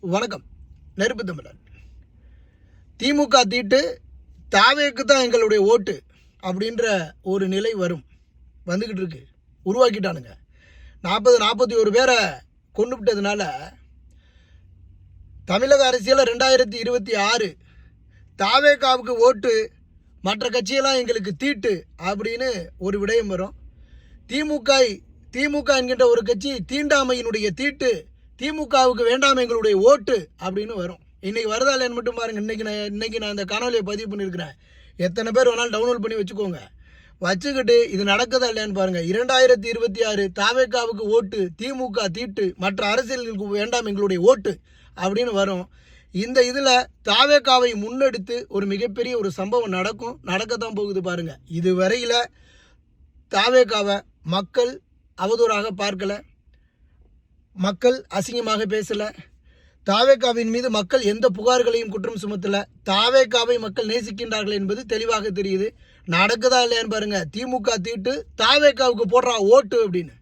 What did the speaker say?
வணக்கம். நெருப்பு தமிழன். திமுக தீட்டு தாவேக்கு தான் எங்களுடைய ஓட்டு அப்படின்ற ஒரு நிலை வந்துக்கிட்டு இருக்கு, உருவாக்கிட்டானுங்க. 41 பேரை கொண்டு விட்டதுனால தமிழக அரசியலில் 2026 தாவேக்காவுக்கு ஓட்டு, மற்ற கட்சியெல்லாம் எங்களுக்கு தீட்டு அப்படின்னு ஒரு விடயம் வரும். திமுக என்கின்ற ஒரு கட்சி தீண்டாமையினுடைய தீட்டு, திமுகவுக்கு வேண்டாம் எங்களுடைய ஓட்டு அப்படின்னு வரும். இன்றைக்கி வருதா இல்லைன்னு மட்டும் பாருங்கள். இன்றைக்கி நான் இந்த காணொலியை பதிவு பண்ணியிருக்கிறேன். எத்தனை பேர் வேணாலும் டவுன்லோட் பண்ணி வச்சுக்கோங்க. வச்சுக்கிட்டு இது நடக்குதா இல்லையான்னு பாருங்கள். 2026 தாவேக்காவுக்கு ஓட்டு, திமுக தீட்டு, மற்ற அரசியலுக்கு வேண்டாம் எங்களுடைய ஓட்டு அப்படின்னு வரும். இந்த இதில் தாவேக்காவை முன்னெடுத்து ஒரு மிகப்பெரிய ஒரு சம்பவம் நடக்கத்தான் போகுது பாருங்கள். இதுவரையில் தாவேக்காவை மக்கள் அவதூறாக பார்க்கல, மக்கள் அசிங்கமாக பேசலை, தாவேக்காவின் மீது மக்கள் எந்த புகார்களையும் குற்றம் சுமத்தலை. தாவேக்காவை மக்கள் நேசிக்கின்றார்கள் என்பது தெளிவாக தெரியுது. நடக்குதா இல்லையான்னு பாருங்க. திமுக தீட்டு, தாவேக்காவுக்கு போடுறா ஓட்டு அப்படின்னு.